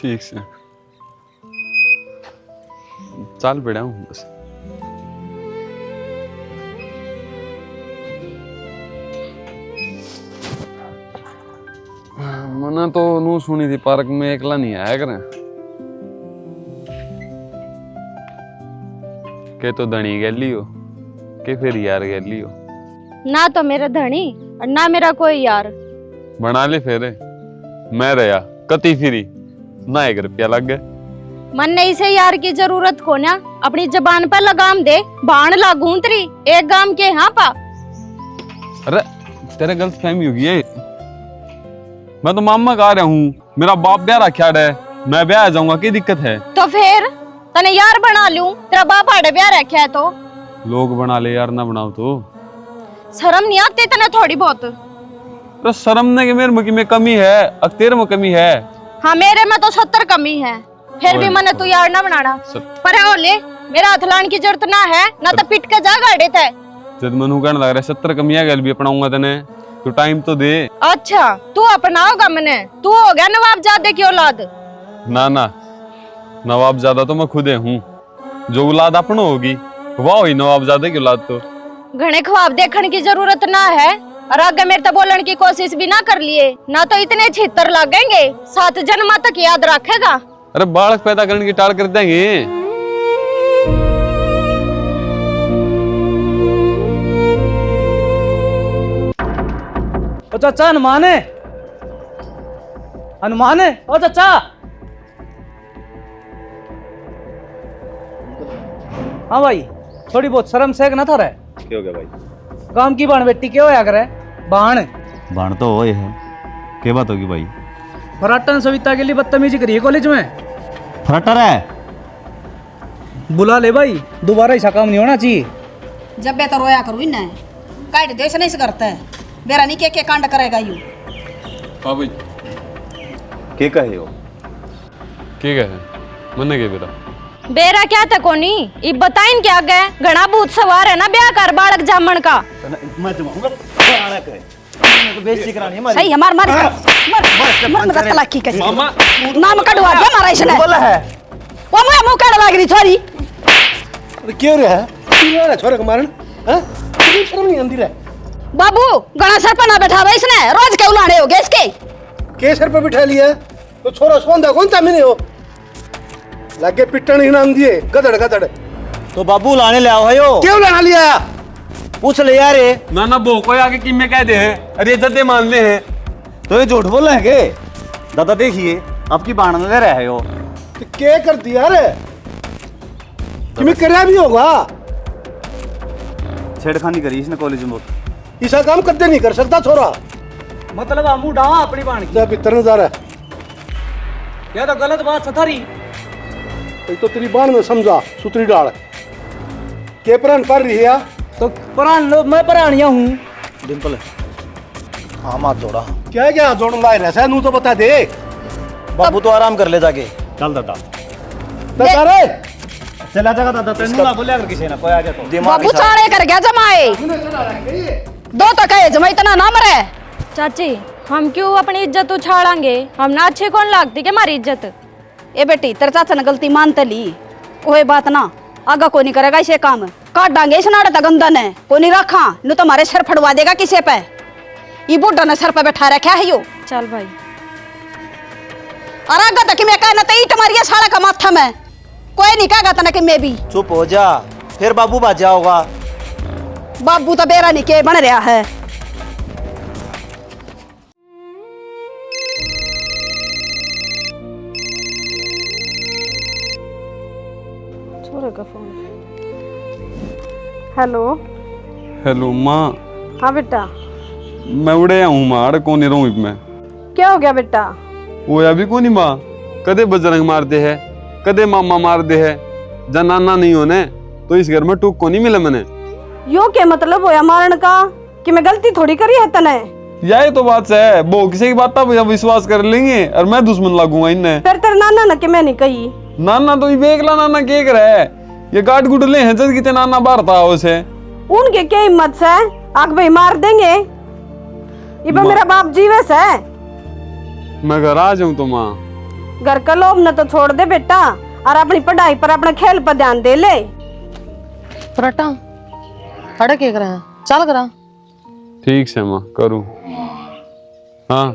ठीक से चाल पड़ा हूँ बस। मैंने तो नू सुनी थी पार्क में एकला नहीं आया करें के तो धनी गैली हो के फिर यार गैली हो ना तो मेरा धनी और ना मेरा कोई यार। बना ले फिर मैं रहा कति फिरी ना 1 रुपया लग गए। मन नहीं से यार की जरूरत को ना अपनी जबान पर लगाम दे बाण लागू तेरी एक गाम के हाँ पा। अरे तेरे गलत फहमी होगी है। मैं तो मामा का रहा हूँ मेरा बाप ब्याह रखा है मैं ब्याह जाऊंगा की दिक्कत है। तो फिर तने यार बना लूं तेरा बाप आड़े ब्याह रखा है तो लोग बना ले यार ना बनाओ तो शर्म नहीं आती तने थोड़ी बहुत। तो शर्म ने के मेरे में कमी है तेरे में कमी है। हाँ मेरे में तो 70 कमी है फिर भी मने तू यार ना बनाना पर है ले मेरा हाथ लाने की जरूरत ना है ना तो पिट के जा गाड़े थे। जब मनु कहने लग रहा है 70 कमियां गल भी अपनाऊंगा तने तो टाइम तो दे। अच्छा तू अपनाओगा मने तू हो गया नवाबजादे की औलाद। ना ना नवाबजादा तो मैं खुद हूँ जो औलाद अपनो होगी वाह हुई नवाबजादे की औलाद। तो घने ख्वाब देखने की जरूरत ना है और आगे मेरे तो बोलने की कोशिश भी ना कर लिए ना तो इतने छितर लगेंगे 7 जन्म तक याद रखेगा। अरे बालक पैदा करने की टाल कर देंगे। ओ चाचा हनुमान है ओ चाचा। हाँ भाई थोड़ी बहुत शर्म सेक ना था रे। क्या हो गया भाई? काम की बाण बेटी क्या होया करे बाण तो वो है क्या बात होगी भाई? फराटन सविता के लिए बदतमीजी करी है कॉलेज में। फराटर है बुला ले भाई दोबारा ऐसा काम नहीं होना चाहिए। जब बेहतर रोया करू इन्हें काट दे नहीं से करता है बेरा नहीं के कांड करेगा यू। बाबू क्या कहे हो? ठीक है मन्ने के बेटा बेरा क्या था कोनी इब बताइन क्या गए घना भूत सवार है ना ब्याह कर बालक जामन का। मैं जमाऊंगा खाना करे तो बेइज्जती करानी है हमारी। सही हमार मार मर मत तलाकी कर मामा नाम कटवा दे मारा इसने बोला है वो मुंह काट लाग रही छोरी। अरे क्यों रे क्यों रे छोरे को मारन हैं तुझे शर्म नहीं आंदी रे? बाबू गणा सर पर ना बैठावा इसने रोज के उलाड़े हो गए इसके के सर पे बिठा लिया तो छोरा सोंदा कौन ता मैंने हो लागे पिटण ही ना आंदी है गदड़ गदड़। तो बाबू लाने ले आओ यो क्यों लाना लिया पूछ ले यार ये ना ना बो कोई आगे किम में कह दे हैं अरे इज्जत मान ले हैं तो ये झूठ बोल रहे हैं के? दादा देखिए आपकी बाण ले रहे हो तो क्या कर दिया रे कि मैं करया भी होगा छेड़खानी करी इसने कॉलेज में। ऐसा काम करते नहीं कर सकता छोरा मतलब आमू डावा अपनी बाण की जा पितर नजारा यह तो गलत बात थारी। तो तेरी बाण में समझा सुतरी डाल के प्राण पर रही है तो प्राण लो मैं प्राणिया हूँ। डिंपल हाँ मात जोड़ा क्या क्या जोड़ लाए रहे नू तो बता दे बाबू तो आराम कर ले जाके। चल दादा दादा रे चला जाएगा दादा तेनू ना बोले अगर किसी ने कोई आ गया तो बाबू चाड़े कर गया जमाए दो तो कहे जमा इतना ना मरे। चाची हम क्यों अपनी इज्जत उछाड़ेंगे हम ना अच्छे कौन लागती के हमारी इज्जत। ए बेटी तेरे चाचा ने गलती मानते ली कोई बात ना आगा कोई नहीं करेगा इसे काम काट डांगे इस नाड़े गंदा ने कोई नहीं रखा न तो हमारे सर फड़वा देगा किसे पे ये बुढ़ा ने सर पे बैठा रखा है यो। चल भाई और आगा तक मैं कहना तो ईट मारिया साड़ा का माथा में कोई नहीं कहेगा तना कि मैं भी चुप हो जा फिर बाबू बाजा होगा। बाबू तो बेरा नहीं के बन रहा है। का फोन। हेलो हेलो माँ। हाँ बेटा मैं उड़े हूँ माँ अरे कौन रहूँ मैं। क्या हो गया बेटा? वो अभी को नहीं माँ कदे बजरंग मारते है कदे मामा मारते है जब नाना नहीं होने तो इस घर में टूक को नहीं मिला मैंने। यो क्या मतलब होया मारन का कि मैं गलती थोड़ी करी है तने। यही तो बात है वो किसी की बात पर विश्वास कर लेंगे और मैं दुश्मन लगूंगा इन्हें। फिर तेरे नाना ना कि मैं नहीं कही। नाना तो बेगला नाना के रहा है ये गाट गुडले हैं जब कितने नाना बाहर था उसे उनके क्या हिम्मत से आग भाई मार देंगे ये मेरा बाप जीवस है। मैं घर आ जाऊं तो माँ घर का लोभ न तो छोड़ दे बेटा और अपनी पढ़ाई पर अपने खेल पर ध्यान दे ले। पराठा अड़े के करा चल करा ठीक से माँ करूँ। हाँ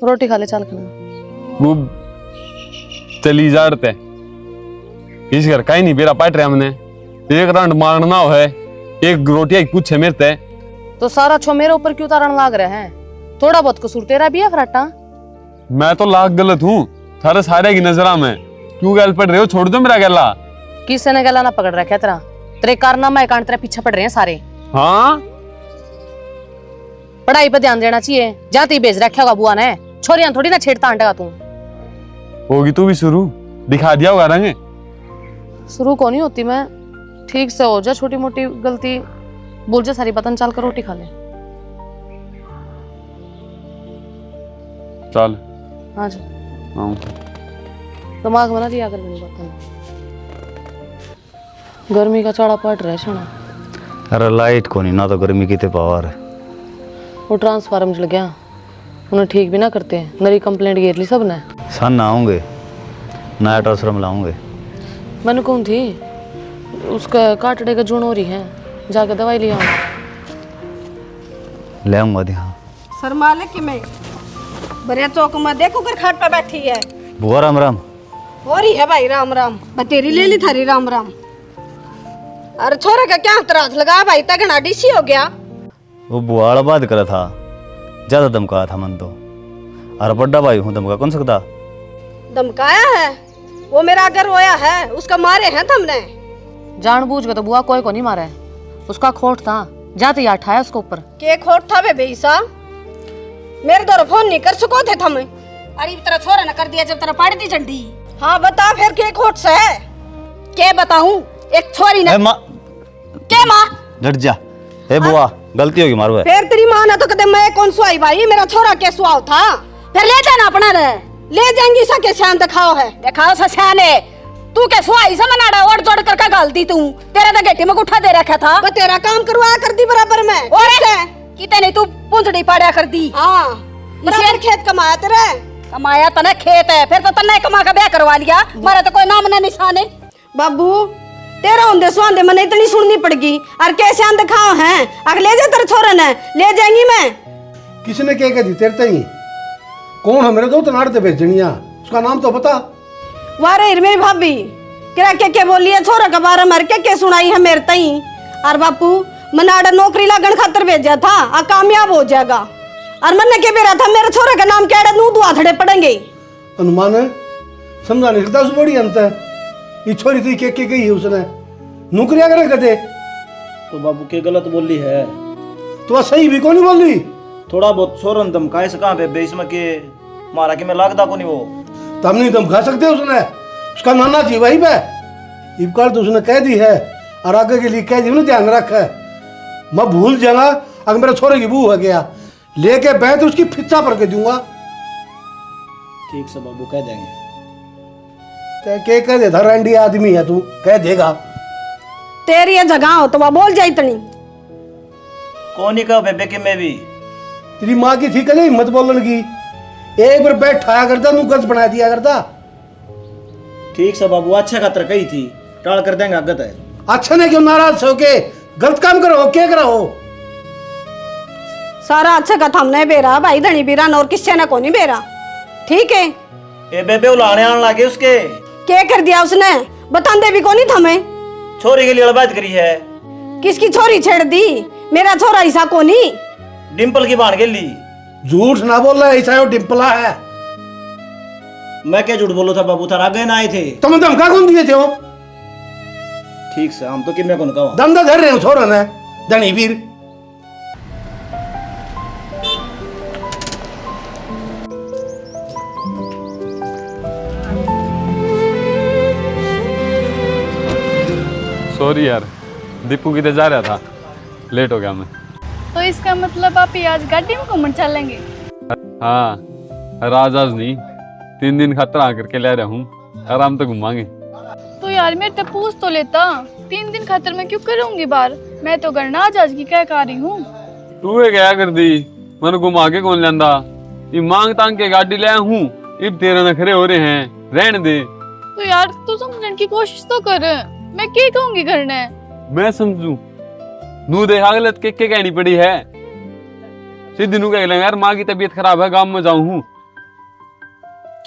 रोटी खा ले चल करा। वो चली जाते इस घर का ही नहीं बेरा पाट रहे हमने एक राउंड मारना हो है एक रोटियां पूछे मेरे ते तो सारा छो मेरे ऊपर क्यों तारण लाग रहे हैं? थोड़ा बहुत कसूर तेरा भी है फराटा। मैं तो लाख गलत हूँ थारे सारे की नजरा में क्यों गल पड़ रहे हो छोड़ दो मेरा गला। किसी ने गला ना पकड़ रखा तेरा तेरे कारनामा कांड तेरे पीछे पड़ रहे हैं सारे। हाँ पढ़ाई पे ध्यान देना चाहिए जाती भेज रखा होगा बुआ ने छोरियां थोड़ी ना छेड़ता आंटेगा तू। होगी तू भी शुरू दिखा दिया होगा रंग। शुरू को नहीं होती मैं ठीक से हो जा छोटी मोटी गलती बोल जा सारी बतन चल कर रोटी खा ले। चल हाँ जी आऊं। दिमाग बना लिया अगर मेरी बात गर्मी का चौड़ा पट रहा है शना। अरे लाइट को नहीं ना तो गर्मी की पावर है। वो ट्रांसफार्मर जल गया उन्हें ठीक भी ना करते नरी कंप्लेंट गिर ली सब ने। सन आऊंगे नया ट्रांसफार्मर लाऊंगे। मैंने कौन थी उसका काटड़े का जून हो रही है जाकर दवाई लिया ले आऊंगा ध्यान। सर मालिक की मैं बड़े चौक में देखो कर खाट पे बैठी है। बुआ राम राम। हो रही है भाई राम राम बतेरी ले ली थारी राम राम। अरे छोरे का क्या हाथ लगा भाई तगड़ा डीसी हो गया। वो बुआड़ा बात करा था ज्यादा धमकाया था मन तो। अरे बड्डा भाई हूँ धमका कौन सकता। धमकाया है वो मेरा अगर रोया है उसका मारे हैं तुमने। जानबूझ के तो बुआ कोई को नहीं मारा है उसका खोट था जाते याद उठाया उसके ऊपर। के खोट था बे बेईसा मेरे दौर फोन नहीं कर सको थे तुम। अरे तेरा छोरा न कर दिया जब तेरा पाड़ी दी झंडी। हाँ बता फिर के खोट से है के बताऊं एक छोरी ने माँ के माँ झट जा। ए बुआ गलती होगी मारो। फिर तेरी माँ ने तो कदे मैं कौन सुहाई भाई मेरा छोरा के सुहाव था। फिर ले जाना अपना रे ले जाएंगी सा के शान दिखाओ है दिखाओ सा शाने तू के सुहाई से मनाड़ा ओढ़ जोड़ करके गाल दी तू। तेरा तो गेटी में उठा दे रखा था तेरा काम करवाया कर दी बराबर में और किते नहीं तू पूंछड़ी पाड़ा कर दी। हाँ बराबर खेत कमाया तेरे कमाया तने खेत है फिर तो तने कमा के ब्याह करवा लिया मारा तो कोई नाम ना निशान है। बाबू तेरा होंदे सुहांदे मने इतनी सुननी पड़गी और कैसे आंदे खाओ हैं अगर ले जा तेरे छोरे ने ले जाएंगी मैं। किसने क्या कह दी तेरे तई कौन है मेरे दो तनाड़ दे भेजनिया उसका नाम तो बता। वारे मेरी भाभी किरा के बोली है छोरा का बारे में के सुनाई है मेरे तई। और बापू मनाड़ा नौकरी लागन खातर भेजा था आ कामयाब हो जाएगा और मन के बेरा था मेरे छोरे का नाम क्या नू दुआ थड़े पड़ेंगे। अनुमान है समझा नहीं सकता उस बड़ी अंत है ये छोरी थी के गई है उसने नौकरियां करे कदे तो बाबू के गलत बोली है तो सही भी को नहीं बोली। थोड़ा बहुत छोरन धमकाए से कहाँ पे बेस में के मारा कि मैं लागदा को नहीं वो तो हम नहीं धमका सकते उसने उसका नाना थी वही पे इबकार तो उसने कह दी है और आगे के लिए कह दी ना ध्यान रख है मैं भूल जाऊंगा अगर मेरे छोरे की बू हो गया लेके बैठ उसकी फित्ता पर के दूंगा। ठीक से बाबू कह देंगे के कह दे धरंडी आदमी है तू कह देगा तेरी ये जगह हो तो वह बोल जाई तनी कौन ही कहा बेबे के मैं भी तेरी माँ की थी कदे हिम्मत बोलन की एक बार बैठाया करता तू गज बना दिया करता। ठीक से बाबू अच्छा खातर कही थी टाल कर देंगे आगत है। अच्छा ने क्यों नाराज हो के गलत काम करो क्या करो सारा अच्छा का हमने बेरा भाई धनी बीरा और किससे ना कोनी बेरा ठीक है। ए बेबे उलाने आने लगे उसके क्या कर दिया उसने बतांदे भी कोनी थमे छोरी के लिए बात करी है। किसकी छोरी छेड़ दी मेरा छोरा ऐसा कोनी डिम्पल की बाण के ली झूठ ना बोल रहा ऐसा है डिम्पला है। मैं क्या झूठ बोलो था बाबू था आगे ना आए थे तुम धमका कौन दिए थे वो ठीक से हम तो कि मैं कौन कहा धंधा धर रहे हो छोरा ने धनी वीर सॉरी यार दीपू किधर जा रहा था लेट हो गया मैं। तो इसका मतलब आप ही आज गाड़ी में घूमने चलेंगे? हाँ राज आज नहीं 3 दिन खतरा करके ले रहा हूँ आराम से घुमाएंगे। तो यार मेरे तो पूछ तो लेता 3 दिन खातर मैं क्यों करूंगी बार मैं तो गरना आज की क्या कर रही हूँ। तू क्या कर दी मैंने घुमा के कौन लेंदा ये मांग तांग के गाड़ी ले हूँ इब तेरे नखरे हो रहे हैं, रहने दे। तो यार तू समझने की कोशिश तो कर। मैं क्या कहूंगी करना है? मैं समझू नू देखा गलत के कहनी पड़ी है। सीधी नू कह यार माँ की तबीयत खराब है, गांव में जाऊं हूँ।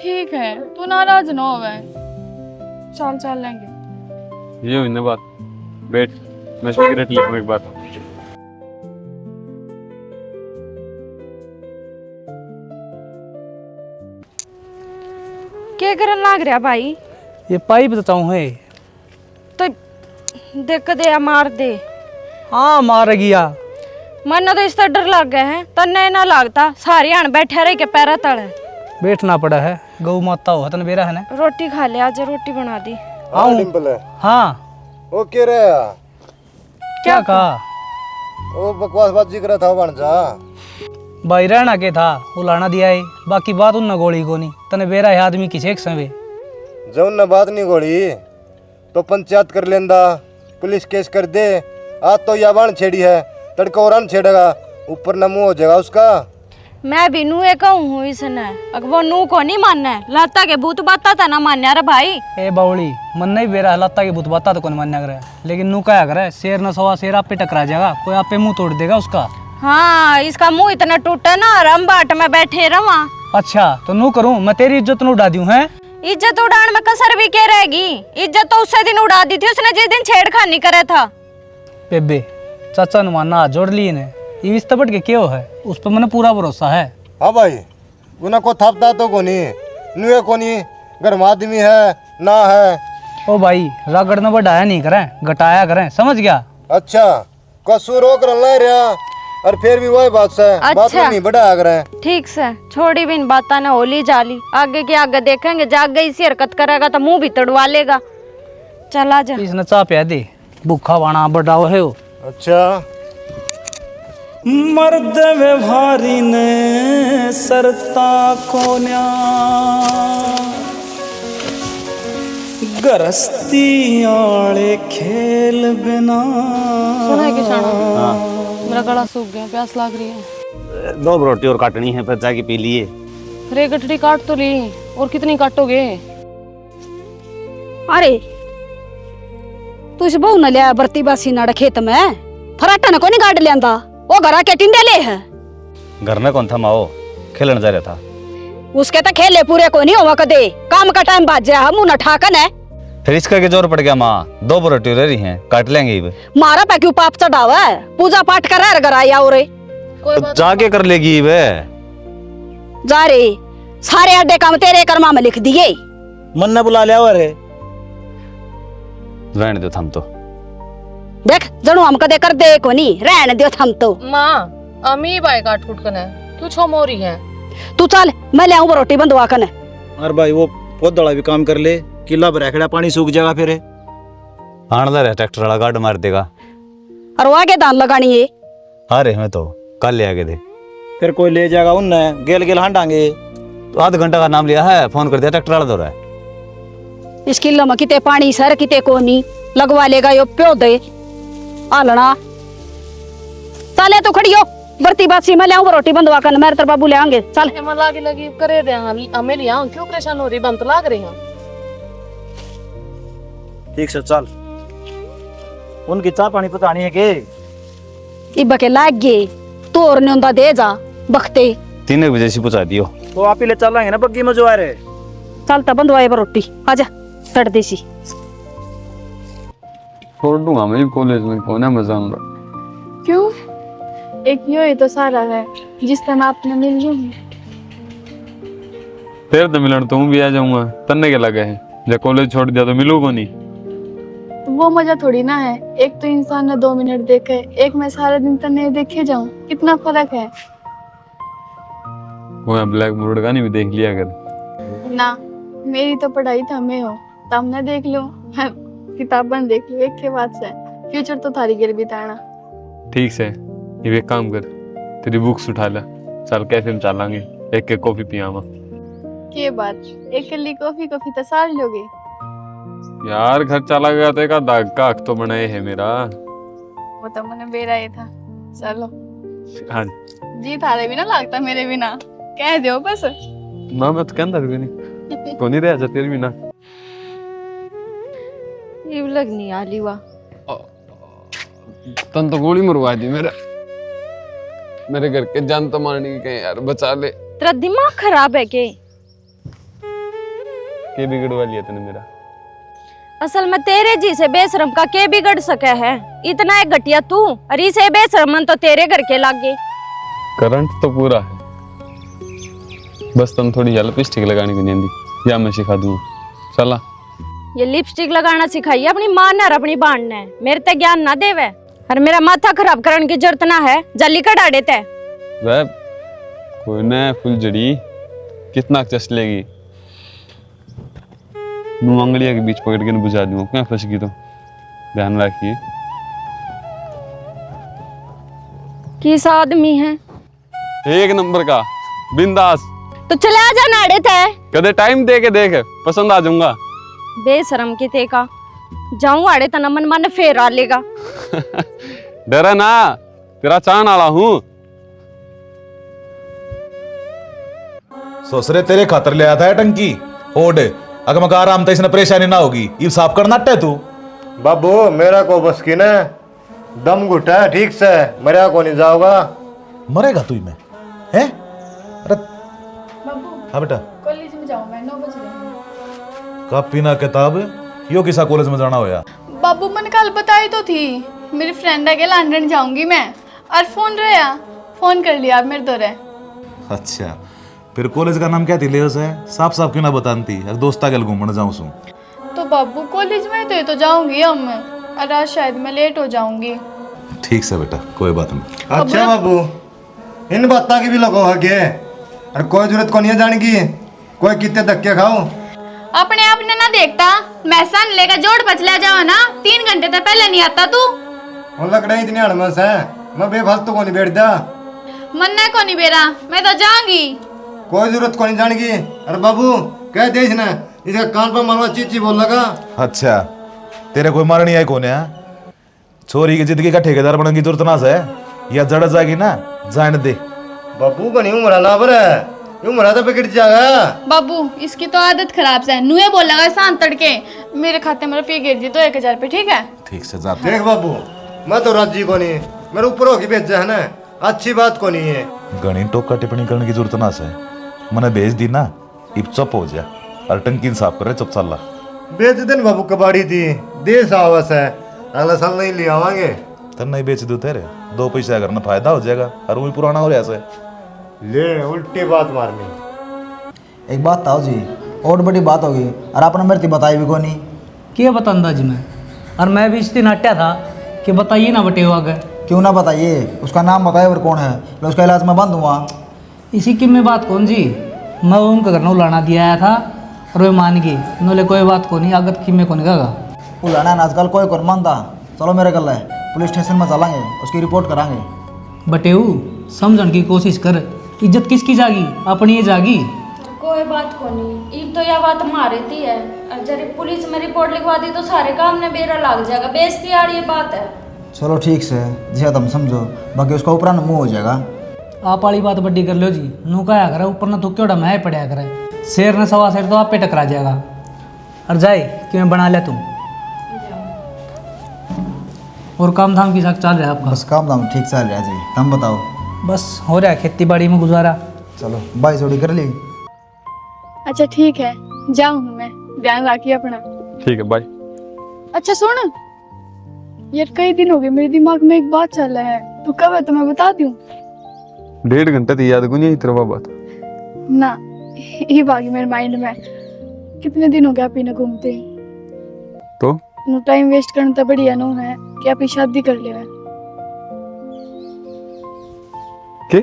ठीक है, तू नाराज ना हो। चल चल लेंगे। ये हुई ना बात। बैठ, मैं सिगरेट लिखूं एक बार। क्या करन लाग रहा भाई? ये पाइप बताऊँ है। तो देख दे या मार दे। हाँ मार गया। मन तो इस तरह डर लग गए हैं, तन्ने ना लगता सारे आन बैठे रह के पैरा तले बैठना पड़ा है, गौ माता हो तन बेरा है ना। रोटी खा ले, आज रोटी बना दी। डिंपल है। हाँ वो कह रहे क्या कहा? वो बकवास बात जी करा था बन जा। भाई रहना के था वो लाना दिया है, बाकी बात उन गोली को नहीं तने बेरा है आदमी किसे एक समय। जब न बात नहीं गोली तो पंचायत कर लेंदा, पुलिस केस कर दे। आज तो याबान छेड़ी है, तड़का और छेड़ेगा, ऊपर न मुंह हो जाएगा उसका। मैं भी नू कहूँ हूँ इसने, अगर वो नू को नहीं मानना है, लाता के भूत बाता था ना मान्या रे भाई। ए बाउली मन नहीं बेरा है, लत्ता की भूत बाता तो कौन मान्या करे, लेकिन नू क्या करे, शेर न सवा शेर आप पे टकरा जाएगा, कोई आप पे मुंह तोड़ देगा उसका। हाँ इसका मुंह इतना टूटा ना, हम बाट में बैठे रवा। अच्छा तो नू करूँ मैं, तेरी इज्जत न उड़ा दूं है? इज्जत उड़ान में कसर भी क्या रहेगी? इज्जत तो उसी दिन उड़ा दी थी उसने जिस दिन छेड़खानी करे था। बेबे चाचा ने माना हाथ जोड़ लिए ने, ये इस तबट के क्यों है, उस पर मैंने पूरा भरोसा है। हाँ भाई उन्हें को थपता तो कोनी नुए कोनी, घर में आदमी है ना है। ओ भाई रगड़ना बढ़ाया नहीं करें, घटाया करें, समझ गया? अच्छा कसूर रोक रहा रहा और फिर भी वही बात से बात अच्छा। नहीं बढ़ाया करें। ठीक से छोड़ी भी इन बाता ना, होली जाली आगे के आगे देखेंगे, जाग गई इसी हरकत करेगा तो मुंह भी तड़वा लेगा। चला जा। इसने चा पिया दे, भूखा बाना बढ़ाओ है वो। अच्छा मर्द व्यवहारी ने सरता कोन्या, गरस्ती आले खेल बिना। सुना है किसाना? मेरा गला सूख गया, प्यास लग रही है। 2 रोटी और काटनी है, फिर जाके पी लिए। अरे गठड़ी काट तो ली, और कितनी काटोगे? अरे तू इस बहू न लिया बरती बासी नाड़ खेत में, फराटा न को नहीं गाड़ लिया, वो घर आके टिंडे ले है। घर में कौन था माओ, खेलने जा रहा था। उसके तो खेले पूरे को नहीं हुआ कदे, काम का टाइम बाज जाए, हम न ठाकन है। फिर इसका के जोर पड़ गया माँ, 2 रोटी रह रही हैं, काट लेंगे। मारा पे क्यों पाप चढ़ावा है, पूजा पाठ कर रहा घर आया और तो जाके कर लेगी वे। जा रे, सारे अड्डे काम तेरे कर्मा में लिख दिए। मन ने बुला लिया और रहने दो थम तो। देख जनू हम कदे कर दे को नहीं, रहने दो थम तो। माँ अमी बाई काट फूट कने क्यों छो मोरी है? तू चल मैं ले आऊं रोटी बंदवा कने। अरे भाई वो बहुत बड़ा भी काम कर ले, किला भरा पानी सूख जाएगा फिर। आने रहे ट्रैक्टर वाला गार्ड मार देगा। और वो आगे दान लगानी है। अरे मैं तो कल ले आगे थे, फिर कोई ले जाएगा उनने, गेल गेल हांडांगे। तो आधा घंटा का नाम लिया है, फोन कर दिया ट्रैक्टर वाला दो रहा है। इस किलो में किते पानी सर किते कोनी लगवा लेगा यो प्यो दे आलना। चले तो खड़ी हो, बरती बासी मैं ले आऊं रोटी बंदवा कर, मेरे तर बाबू ले आएंगे। चल मन लागी लगी करे दे, हमें लिया क्यों परेशान हो रही, बंद तो लाग रही हूँ। ठीक से चल, उनकी चाह पानी पतानी है के इब के लाग गए तो और ने दे जा बखते। 3 बजे से पहुंचा दियो। तो आप ही ले चलेंगे ना बग्गी में जो आ रहे। चलता बंदवाए पर रोटी आजा तड़ देसी। छोड़ दूंगा मैं कॉलेज में, कौन है मजा आऊंगा। क्यों? एक यो ही तो सारा है जिस तरह आपने मिल ली। तेरे तो मिलन तुम भी आ जाऊंगा, तन्ने के लगे है, जब कॉलेज छोड़ दिया तो मिलूंगा नहीं। वो मजा थोड़ी ना है, एक तो इंसान ने 2 मिनट देखे, एक मैं सारा दिन तो नहीं देखे जाऊं, कितना फर्क है वो ब्लैक बोर्ड का नहीं भी देख लिया कर ना। मेरी तो पढ़ाई थमे हो, तब ना देख लो, किताबन देख लो, एक के बाद से फ्यूचर तो थारी गिर बिताना। ठीक से ये एक काम कर, तेरी बुक्स उठा ले, चल कैफे में चलांगे, एक कॉफी पियावा। के बात, एक कली कॉफी तो सार लोगे यार, घर चला गया तो एक दाग का हक तो बनाए है मेरा। वो तो मैंने बेरा ही था। चलो हाँ जी, थारे बिना लगता मेरे बिना, कह दो बस। ना मैं तो कहता कोनी रह जा तेरी भी ना इव लगनी आली वा तन तो गोली मरवा दी मेरे घर के जान तो मारने की कहीं यार बचा ले। तेरा दिमाग खराब है के बिगड़वा लिया तूने मेरा। असल में तेरे जी से बेशरम का के बिगड़ सके है। इतना एक घटिया तू और इसे बेशरमन तो तेरे घर के लागे। करंट तो पूरा है, बस तुम थोड़ी लिपस्टिक लगाने की नहीं आंदी या मैं सिखा दूंगा। चला ये लिपस्टिक लगाना सिखाई अपनी माँ ने और अपनी बहन ने, मेरे ते ज्ञान ना देवे और मेरा माथा खराब करने की जरूरत ना है। जल्दी कटा देते वह कोई न फुल जड़ी कितना चस लेगी, मुंह अंगलिया के बीच पकड़ के न बुझा दूंगा। क्या फंस गई तो ध्यान रखिए। किस आदमी है एक नंबर का बिंदास। तो चले आ जा नाड़े थे कदे टाइम दे के देख पसंद आ जाऊंगा। बेशरम की ते का जाऊं आड़े तना मन मन फेर आ लेगा। डरा ना तेरा चाहने वाला हूँ। ससुरे तेरे खातर ले आया था टंकी ओड अगर मैं आराम था इसने परेशानी ना होगी ये साफ करना टे तू। बाबू मेरा को बस की ना दम घुटा है ठीक से मरिया को नहीं जाओगा। मरेगा तू में है? अरे हाँ बेटा कॉलेज में जाऊँ मैं 9 बज रहे। कॉपी ना किताब यो किसा कॉलेज में जाना होया? बाबू मैंने कल बताई तो थी मेरी फ्रेंड है के लंदन जाऊंगी मैं और फोन रहा फोन कर लिया आप मेरे तो रहे। अच्छा फिर कॉलेज का नाम क्या थी ले उसे साफ साफ क्यों ना बताती अगर दोस्ता के घूमने जाऊँ सू तो बाबू कॉलेज में तो जाऊंगी हम और आज शायद मैं लेट हो जाऊंगी। ठीक से बेटा कोई बात नहीं। अच्छा बाबू इन बातों की भी लगो है और कोई जरूरत को नहीं है जाने की कोई कितने धक्के खाओ। अपने आप ने ना देखता मैं सन लेकर जोड़ पचला जाओ ना 3 घंटे तक पहले नहीं आता तू। वो लकड़ा इतनी अड़मस है मैं बेफालतू को नहीं बैठ दा मन्ना को नहीं बेरा मैं तो जाऊंगी कोई जरूरत को नहीं जाने की। अरे बाबू कह दे इसने इसका कान पर मारवा चीची बोल लगा। अच्छा तेरे कोई मारनी आई कौन है? छोरी की जिंदगी का ठेकेदार बनने की जरूरत ना से या जड़ जाएगी ना जान दे। बाबू बनी उम्र ना पर उम्र तो बिगड़ जाएगा। बाबू इसकी तो आदत खराब से नुए बोलेगा शांत तड़के मेरे खाते में रुपये गिर जी तो 1000 रुपये ठीक है। ठीक से जा देख बाबू मैं तो राजी को नहीं मेरे ऊपर होगी भेजा है ना अच्छी बात को नहीं है। गणी टोका टिप्पणी करने की जरूरत ना से मैंने भेज दी ना इब चुप हो जा और टंकी साफ करे चुप चल बेच दिन बाबू कबाड़ी थी देश आवास है अगला साल नहीं ले आवांगे। तब नहीं बेच दो तेरे 2 पैसे अगर ना फायदा हो जाएगा और वो पुराना हो रहा है ले उल्टी बात मारनी। एक बात ताऊ जी और बड़ी बात होगी और आपने मेरे बताई भी कोनी क्या बता अंदाज में और मैं भी इस दिन हट्या था कि बताइए ना बटे हुआ गए। क्यों ना बताइए उसका नाम बताइए और कौन है मैं उसका इलाज में बंद हुआ। इसी की में बात कौन जी मैं उनका घर नौ लाना दिया आया था और वे मान गई उन्होंने कोई बात को नहीं आगत की में कौन कहा वो लाना आजकल कोई कौन मानता। चलो मेरे गल है पुलिस स्टेशन में चलेंगे उसकी रिपोर्ट कराएंगे। बटेऊ समझने की कोशिश कर इज्जत किसकी जागी अपनी ही जागी। कोई बात को नहीं इब तो यह बात मारे थी है और जब पुलिस में रिपोर्ट लिखवा दी तो सारे काम ने बेरा लग जाएगा बेइज्जती आ रही बात है। चलो ठीक से जिसे तुम समझो बाकी उसका ऊपर मुँह हो जाएगा। आप वाली बात बड्डी कर लो जी नू कहा करे ऊपर ना तो क्यों मैं पड़ा करे शेर ने सवा शेर तो आप पे टकरा जाएगा और जाए कि मैं बना ले तुम। और काम धाम की साथ चल रहा है आपका? बस काम धाम ठीक चल रहा है जी तुम बताओ। बस हो रहा है खेती बाड़ी में गुजारा। चलो बाई जोड़ी कर ली। अच्छा ठीक है जाऊँ मैं ध्यान रखिए अपना। ठीक है बाय। अच्छा सुन यार कई दिन हो गए मेरे दिमाग में एक बात चल रहा है तू कब है तो मैं बता दूं। 1.5 घंटे तो याद को नहीं तेरा बात ना ये बाकी मेरे माइंड में कितने दिन हो गया आप इन्हें घूमते तो नो टाइम वेस्ट करना तो बढ़िया नो है कि आप शादी कर ले। के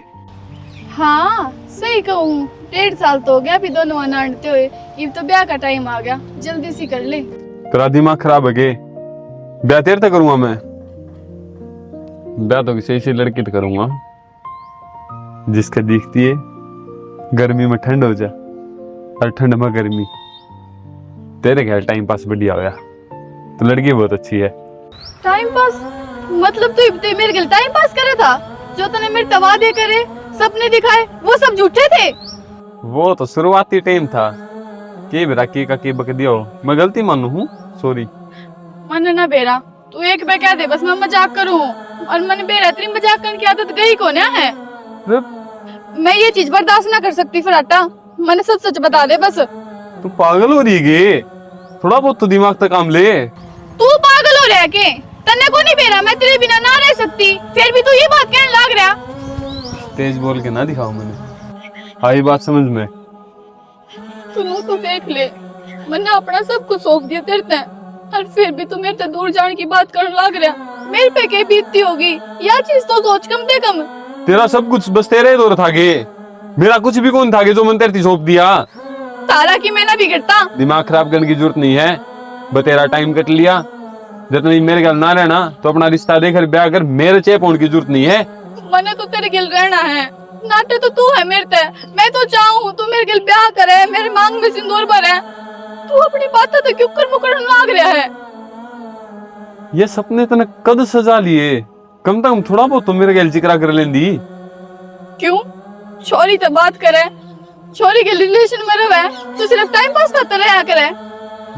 हाँ सही कहूँ 1.5 साल तो हो गया अभी दोनों अनाड़ते हुए अब तो ब्याह का टाइम आ गया जल्दी सी कर ले। तेरा दिमाग खराब है के ब्याह तेरे तक करूंगा मैं? ब्याह तो किसी ऐसी लड़की तो करूंगा जिसका दिखती है गर्मी में ठंड हो जा और ठंड में गर्मी। तेरे ख्याल टाइम पास बढ़िया हो गया तो लड़की बहुत अच्छी है। टाइम पास मतलब तू इब्ते मेरे गल टाइम पास करे था जो तूने मेरे तवादे करे सपने दिखाए वो सब झूठे थे। वो तो शुरुआती टाइम था के बेरा के बक दियो मैं गलती मानू हूँ सॉरी। मन ना बेरा तू एक बार कह दे बस मैं मजाक करूं और मन बेरा इतनी मजाक करने की आदत गई कौन है। मैं ये चीज बर्दाश्त ना कर सकती फराटा, मैंने सच सच बता दे बस। तू पागल हो रही है, थोड़ा बहुत तो दिमाग तक काम ले। तू पागल हो रहा के तन्ने को नहीं बेरा मैं तेरे बिना ना रह सकती, फिर भी तू ये बात कहने लग रहा। तेज बोल के ना दिखाओ मैंने, आई बात समझ में। तू तो देख ले मैंने अपना सब कुछ सौंप दिया तेरे ते और फिर भी तू मेरे से दूर जाने की बात करने लग रहा। मेरे पे क्या बीतती होगी यह चीज तो सोच कम से कम। तेरा सब कुछ बस तेरे दौर था गे, मेरा कुछ भी कौन था गे जो मैंने तेरे सौंप दिया। तारा की मैं ना बिगड़ता। दिमाग खराब करने की जरूरत नहीं है, बस तेरा टाइम कट लिया। जब नहीं मेरे गल ना रहना तो अपना रिश्ता देकर ब्याह कर, मेरे चेप होने की जरूरत नहीं है। मैंने तो तेरे गिल रहना है, नाटे तो तू है मेरे ते। मैं तो चाहूँ तू मेरे गिल ब्याह करे, मेरे मांग में सिंदूर भरे। तू अपनी बातें तो क्यों कर मुकरन लाग रहा है। ये सपने तने कद सजा लिए, कम तक थोड़ा बहुत तो मेरे गल जिक्र कर लेंदी। क्यों छोरी तो बात करे, छोरी के रिलेशन में रहे तो सिर्फ टाइम पास करते रहा करे।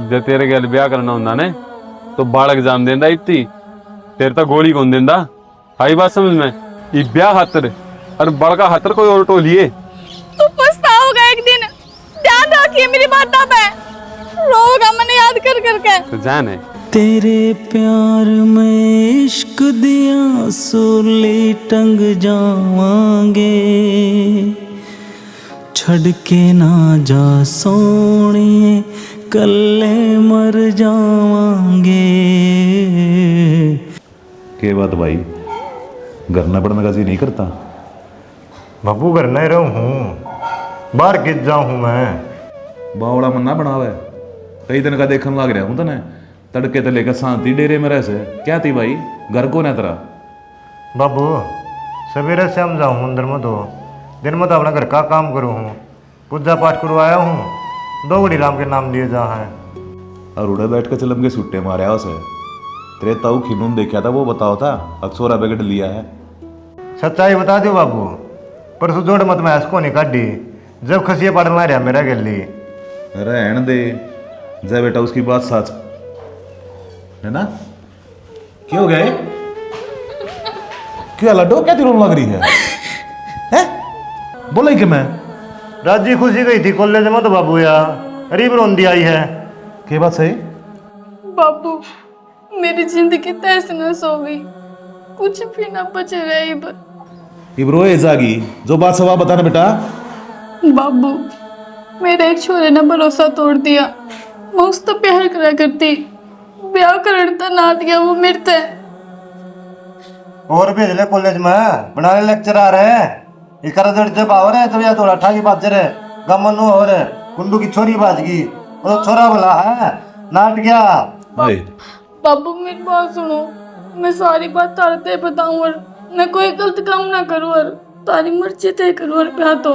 जब तेरे गल ब्याह करना होंदा ने तो बालक जाम देंदा इतनी, तेरे तो गोली कौन देंदा। आई बात समझ में, ये ब्याह खातर और बड़का खातर कोई और टोलिए। तू पछताओगा एक दिन, ध्यान रखिए मेरी बात पे, रोगा मैंने याद कर करके। तो जान है तेरे प्यार में इश्क दिया सोले टंग जावांगे, छड़ के ना जा सोनिए कल्ले मर जावांगे। के बात भाई, घर न पड़ने का जी नहीं करता। बाबू घर नहीं रहूं हूँ, बाहर किस जाऊँ हूँ मैं। बावड़ा मन ना बनावे, कई दिन का देखने लग रहा हूँ तने, तड़के ते लेकर शांति डेरे में रह से क्या थी भाई, घर को ना तेरा। बाबू सवेरे शाम जाऊँ मंदिर में, तो दिन में तो अपना घर का काम करूँ हूँ, पूजा पाठ करवाया हूँ, 2 घड़ी राम के नाम लिए जा है। और उड़े बैठ के चलम के सुट्टे मारे उसे, तेरे ताऊ खिनून देखा था वो बताओ था, अक्सोरा पैकेट लिया है। सच्चाई बता दो बाबू, परसों जोड़ मत मैं इसको नहीं काटी, जब खसिया पड़ना रहा मेरा गली। रहन दे, जय बेटा उसकी बात सच है ना। क्यों हो गए, क्या लड्डू क्या रोने लग रही है? बोला ही कि मैं राजी खुशी गई थी कॉलेज में तो बाबू यार गरीब रोंदी आई है। क्या बात सही? बाबू मेरी जिंदगी तहस नहस हो गई, कुछ भी ना बचे रहे इब्रो जागी, जो बात सवा बताना बेटा। बाबू मेरे एक छोरे ने भरोसा तोड़ दिया, मैं उस तो प्यार करा करती, ब्याह करता ना दिया वो मेरे ते। और भेज ले कॉलेज में, बना ले लेक्चर आ रहे हैं, इकर जब आवर है तो या थोड़ा ठाकी बात जरे गमनु और कुंडू की छोरी बाज गई, वो तो छोरा बोला है नाट गया। बाबू मेरी बात सुनो, मैं सारी बात तारे ते बताऊं और मैं कोई गलत काम ना करूं और तारी मर्जी तय करूं और ब्याह तो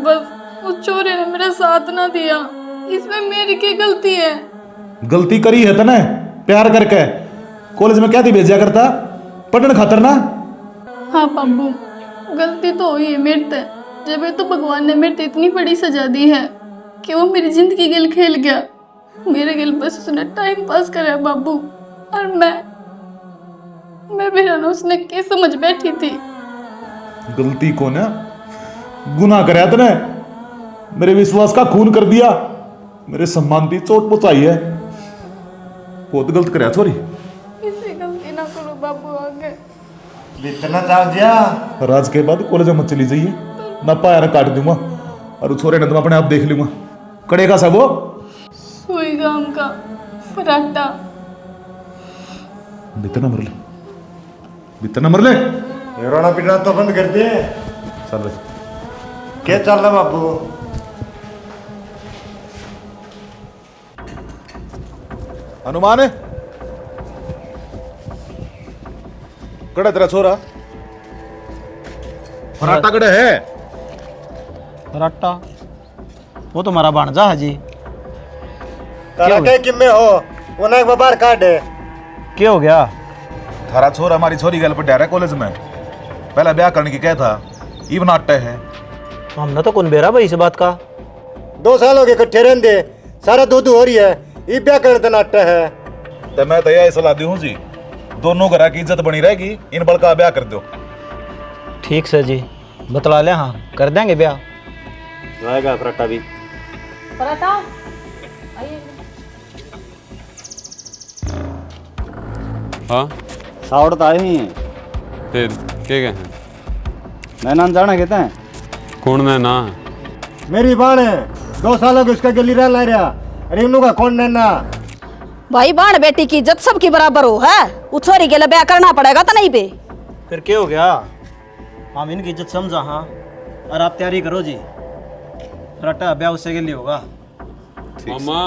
बस उस छोरे ने मेरा साथ ना दिया, इसमें मेरी क्या गलती है? गलती करी है तने प्यार करके, कॉलेज में क्या थी भेजा करता, पढ़ने खातर ना। हाँ बाबू गलती तो हुई है मेरे से, जब तो भगवान ने मेरे से इतनी बड़ी सजा दी है कि वो मेरी जिंदगी गिल खेल गया, मेरे गिल बस उसने टाइम पास करा बाबू, और मैं मेरा ना उसने क्या समझ बैठी थी। गलती को ना गुनाह कराया तने, मेरे विश्वास का खून कर दिया, मेरे सम्मान की चोट पहुंचाई है, बहुत गलत कराया छोरी। इसे गलती ना करो बाबू आगे। इतना चाल दिया राज के बाद कॉलेज में मत चली जाइए, ना पाया ना काट दूंगा, और छोरे ने तुम अपने आप देख लूंगा, कड़ेगा सब वो सुई गाम का पराठा। बितना मर ले, बितना मर ले, ये रोना पीटना तो बंद कर दे। चल क्या चल रहा बाबू? हनुमान है कड़ा तेरा छोरा, फराटा कड़े है। फराटा वो तो हमारा भांजा है जी। तारा के किम्मे हो, वो ना एक बार काट दे। क्या हो गया? थारा छोरा हमारी छोरी गल पर डर है कॉलेज में, पहला ब्याह करने की क्या था, इव नाट्य है, हमने तो कौन बेरा भाई इस बात का। 2 साल हो गए इकट्ठे रहते, सारा दूध हो रही है, ये ब्याह करने नाट्य है। तो मैं तो यही सलाह दी हूँ जी, दोनों घर की इज्जत बनी रहेगी, इन बड़का ब्याह कर दो। ठीक सर जी, बतला ले, हाँ कर देंगे ब्याह। आएगा फराटा भी। पराठा हाँ सावड़ तो आए ही हैं। फिर क्या कहें? नैना जाना कहते हैं। कौन मैं ना मेरी बाण है, 2 सालों के उसका गली रह ला रहा, अरे उन्हों का कौन नैना। भाई बाण बेटी की इज्जत सबकी बराबर हो है, वो छोरी के लिए ब्याह करना पड़ेगा तो नहीं पे। फिर क्या हो गया, हम इनकी इज्जत समझा। हाँ और आप तैयारी करो जी, फराटा ब्याह उससे के लिए होगा। मामा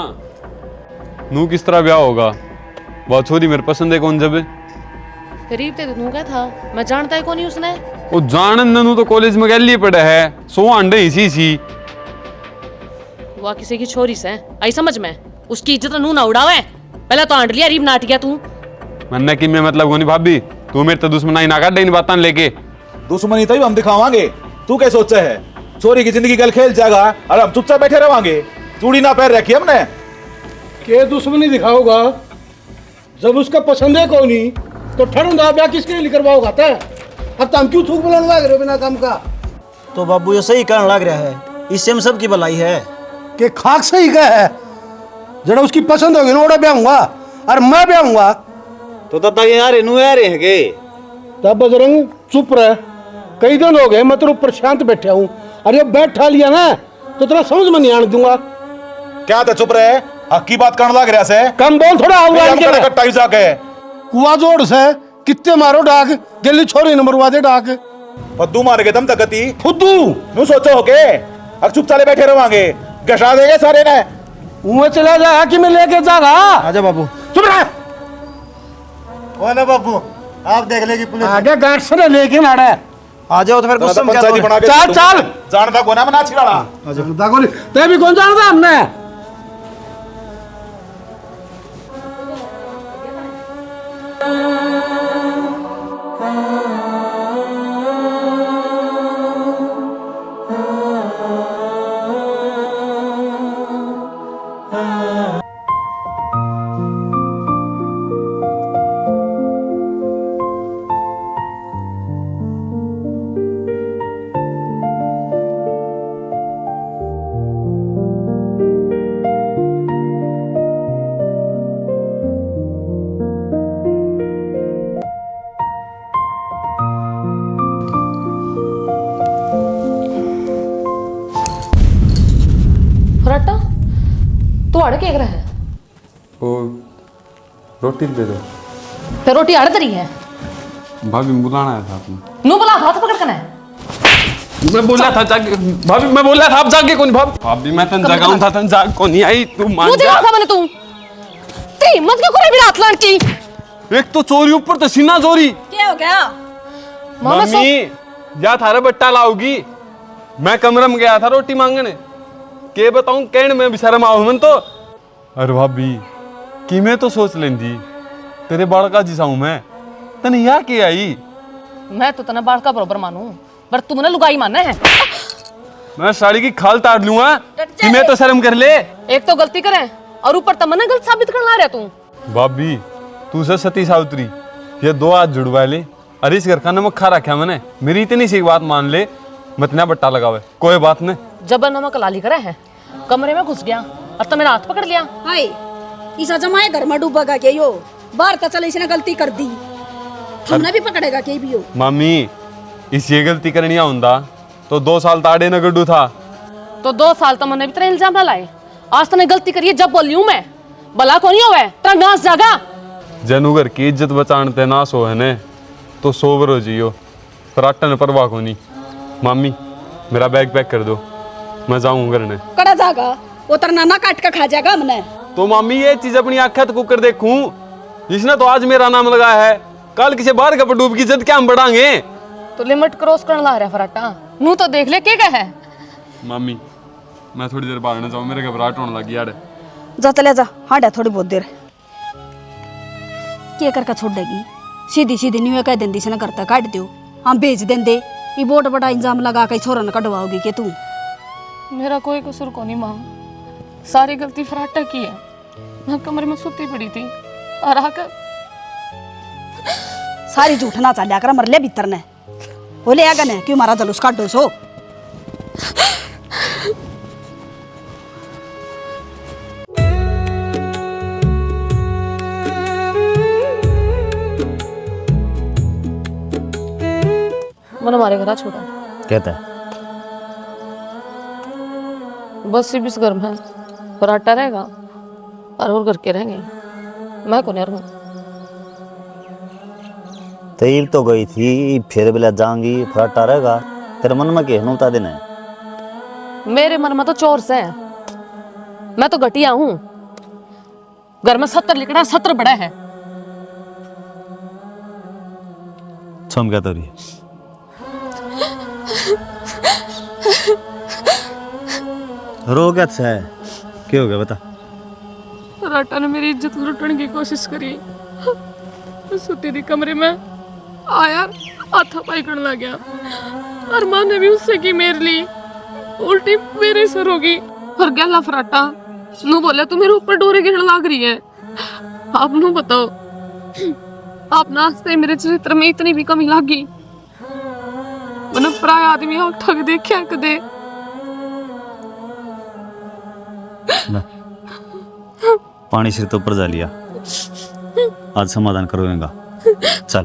नू किस तरह ब्याह होगा? वो छोरी मेरे पसंद है कौन जब गरीब ते नू क्या था, मैं जानता है कौन ही उसने। वो जानन नू तो कॉलेज में गैली पड़े है, 100 अंडे इसी वह किसी की छोरी से आई समझ में, उसकी इज्जत नू ना उड़ावे। पहले तो आंट लिया रीब नाट गया तू। मन्ने की मैं मतलब कोनी भाभी, तू मेरे तो दुश्मनाई ना काट इन बातां लेके। दुश्मनी तभी हम दिखावांगे, तू क्या सोचा है? छोरी की जिंदगी कल खेल जाएगा और हम चुपचाप बैठे रवांगे? चूड़ी ना पैर रखी हमने। के दुश्मनी दिखाओगा जब उसका पसंद है कौन ही, तो ठंडा ब्याह किसके लिए करवाओगा? अब तुम क्यों थूक बुलाने लग रहे हो बिना काम का? तो बाबू ये सही कहने लग रहा है, इससे हम सबकी भलाई है। कि खाक सही का है, जरा उसकी पसंद होगी ना ब्याह होगा और मैं ब्याह होगा। तो तब तक यार इनू यार है के तब बजरंग चुप रहे, कई दिन हो गए मैं तेरे ऊपर शांत बैठा हूँ, अरे बैठा लिया ना तो तेरा समझ में नहीं आने दूंगा। क्या था चुप रहे, हक की बात करने लग रहा से। कम बोल थोड़ा कट्टा जाके कुआ जोड़ से कितने मारो डाक, गली छोरी नंबर वादे डाक। फद्दू मारेगे तुम तकती फुद्दू नू सोचो हो के अब चुप चाले बैठे रवांगे, गशा देंगे सारे ने। मुँह चला जा कि मैं लेके जागा। आजा बाबू। चुप रहे। वो ना बाबू, आप देख लेगी पुलिस आगे गांठ से लेके ना रहे। आ जाओ तो फिर गुस्सा में क्या पंचायती बना के चल चल जानता को ना मना छिड़ाड़ा। ते भी कौन जानता हमने? फराटा तू अड़ के रहा है? वो रोटी दे दो। तो रोटी अड़ तरी है। भाभी बुलाना आया था आपने। नू बोला हाथ पकड़ कर है। मैं बोला था जाके भाभी, मैं बोला था आप जाके कौन भाभी मैं तन जगाऊं था, तन जाग को नहीं आई, तू मान मुझे जा। था मैंने तू तेरी मत क्यों करे भी रात लान की। एक तो चोरी ऊपर तो सीना चोरी। क्या हो गया? मम्मी या थारे बट्टा लाओगी, मैं कमरे में गया था रोटी मांगने, के बताऊं कहने में भी शर्म आओ मन तो। अरे भाभी कि मैं तो सोच लेंदी तेरे बालका जिसा हूं मैं, तने या के आई। मैं तो तना बाल का बरोबर मानू, पर तू ने लुगाई मानना है। मैं साड़ी की खाल ताड़ लूंगा कि मैं तो शर्म कर ले। एक तो गलती करे और ऊपर तमन्ना गलत साबित करना रहा तू। भाभी तू से सती सावित्री ये 2 हाथ जुड़वा ले, अरे इस घर का नमक खा रखा मैंने, मेरी इतनी सी बात मान ले, मत ना बट्टा लगावे, कोई बात नहीं। जब नमक लाली करे है, कमरे में घुस गया और तो मेरा हाथ पकड़ लिया। हाय इस जमाए घर में डूबेगा के यो, बाहर तो चले इसने गलती कर दी, हमने भी पकड़ेगा के भी यो। मामी इस ये गलती करनी आउंदा तो 2 साल ताड़े न गड्डू था। तो 2 साल तो मैंने भी तेरा इल्जाम ना लाए, आज तने गलती करी है जब बोली हूं मैं, भला को नहीं होवे तेरा नाश जागा। जनूगर की इज्जत बचाने नाश हो है ने तो सोबर हो जियो, फराटन परवाह को नहीं। मामी मेरा बैग पैक कर दो, मैं जाऊं घर ने। कड़ा जागा वो तेरा नाना काट के खा जाएगा हमने। तो मामी ये चीज अपनी आंखें तो कुकर देखूं, इसने तो आज मेरा नाम लगाया है, कल किसी बाहर का डूब की इज्जत क्या हम बढ़ाएंगे? तो लिमिट क्रॉस करने ला रहा फराटा, नू तो देख ले क्या है। मामी मैं थोड़ी देर बाहर न जाऊं, मेरे घबराहट होने लगी यार। जा चले जा, हाँ डा थोड़ी बहुत देर क्या करके छोड़ देगी, सीधी सीधी न्यू कह देंदी से ना करता काट दो, हम भेज देंदे, ये बोट बड़ा इंजाम लगा के छोरा न कटवाओगी के तू? मेरा कोई कसूर को नहीं माँ, सारी गलती फराटा की है। मैं कमरे में सुती पड़ी थी और आकर सारी झूठ ना चालिया कर मरले भीतर ने बोले आगे ने क्यों मारा जलूस काटो सो। मैंने हमारे घर छोड़ा कहता है बस इस घर में पराठा रहेगा और घर के रहेंगे, मैं कौन यार हूँ। तेल तो गई थी फिर बिला जाऊंगी फराटा रहेगा, तेरे मन में क्या बता देना है? मेरे मन में तो चोर से है, मैं तो घटिया हूँ। घर में 70 लिखना 70 बड़ा है। छम क्या तो रही रो क्या है? क्या हो गया बता? राटा ने मेरी इज्जत लुटने की कोशिश करी। सुती थी कमरे में, आया हाथा पाई करने लग गया और माँ ने भी उससे की मेरे ली, उल्टी मेरे सर होगी और गला फराटा नू बोले तू मेरे ऊपर डोरे गिरने लग रही है। आप नू बताओ, आप नाचते मेरे चरित्र में इतनी भी कमी लागी? मैंने पराया आदमी और ठग देखा कदे? पानी सिर तो ऊपर जा लिया, आज समाधान करोगा। चल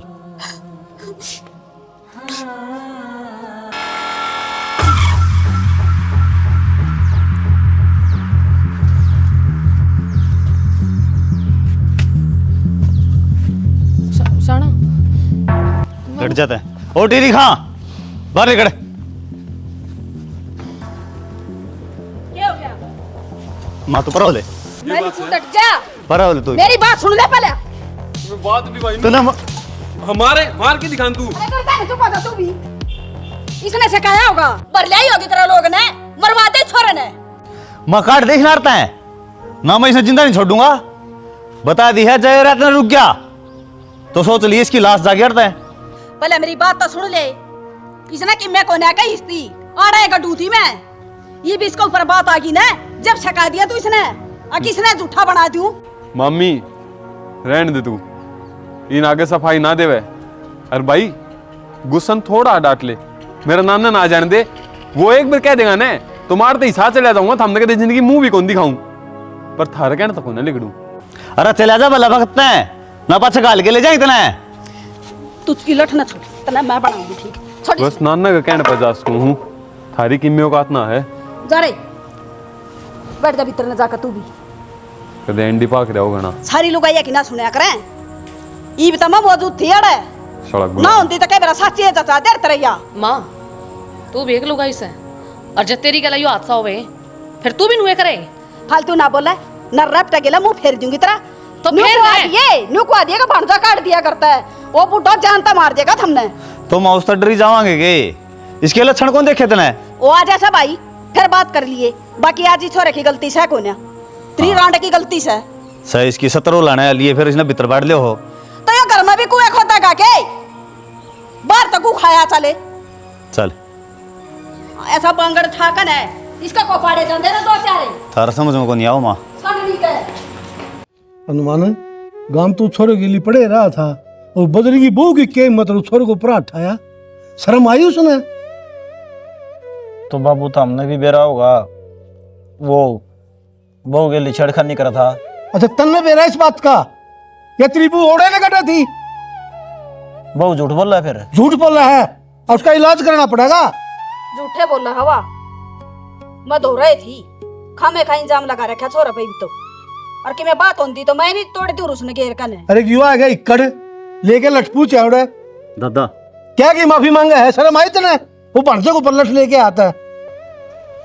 शाना हट जाता है। ओ टीरी खां बाहर निकल। क्या हो गया? माँ तो पर ले मेरी फुटट जा, पर तू मेरी बात सुन ले पहले। बात भी भाई तो ना हमारे मार के दिखान तू। अरे करता है, चुप हो जा तू भी। इसने सिखाया होगा, पर ले आई होगी तेरा लोग ने, मरवा दे छोरे ने। माँ काट देखना आता है ना, मैं इसे जिंदा नहीं छोड़ूंगा। बता दी है जय रात रुक गया तो सोच लिए इसकी लाश जाके हटता है। पहले मेरी बात तो सुन ले। इसने कि मैं कोने का हिस्ती आ रहेगा डूथी में, ये भी इसके ऊपर बात आ गई ना। जब छका दिया तू इसने किसने झूठा बना दूं? मम्मी रहने दे तू, इन आगे सफाई ना देवे। अरे भाई गुस्सन थोड़ा डांट ले, मेरा नाना ना जाने दे। वो एक बार कह देगा ना तो मारते ही साथ चला जाऊंगा, थमने के जिंदगी मुंह भी कौन दिखाऊं, पर थारा कहना तो कौन लिख दूं। अरे चला जा भला वक्त है ना, पाछा गाल के ले जा इतना है। तुझकी लठ न छोड़, तना मैं बनाऊंगी ठीक। छोड़ बस नाना का कहने पर जा सकूं हूं, थारी किम्मियों का आतना है। जा रे बैठ जा भीतर न जाकर तू भी। कदे एंडी पाक रहा होगा ना, सारी लुगाइया की ना सुनया करें। ई भी तमा मौजूद थी अड़े सड़क ना गुलाम। होती तो कह मेरा साची है चाचा देर तरैया। माँ तू भी एक लुगाई से, और जब तेरी गला यो हादसा होवे फिर तू भी नुए करे। फालतू ना बोले, न रपटा गेला मुंह फेर दूंगी तेरा। तो फेर दे। नुकवा दिया का भांजा काट दिया करता है, वो बुड्ढा जानता मार देगा हमने। तो मैं उस डरी जावांगे के इसके लक्षण कौन देखे तने? वो आ जा सब आई फिर बात कर लिए। बाकी आज ही छोरे की गलती से कोन्या त्री रांडे की गलती से सही इसकी 17 लाने लिए फिर इसने भीतर बैठ लियो हो तो ये घर में भी कुएं खोदा का के बाहर तक खाया चले। चल ऐसा बांगड़ ठाकन है इसका को पाड़े जाते ना दो चारे थारा समझ में को नहीं आओ माँ। अनुमान गांव तो छोरे के लिए पड़े रहा था और बजरी की बहू की के मतलब छोरे को पराठा आया, शर्म आई उसने? तो बाबू तो हमने भी बेरा होगा, वो बहू के लिए छेड़खानी करा था। अच्छा तन्ने बेरा इस बात का, या त्रिभु ओढ़े ने कटा थी? बहू झूठ बोल रहा है, फिर झूठ बोल रहा है और उसका इलाज करना पड़ेगा। झूठे बोल रहा हवा, मैं धो रही थी खामे खा इंजाम लगा रखा छोरा पे भी तो, और कि मैं बात होती तो मैं नहीं तोड़ दी उसने घेर कने। अरे युवा आ गया इक्कड़ लेके लटपू चावड़े दादा क्या की माफी मांगा है? शर्म आई तने? वो भंसे को पलट लेके आता है।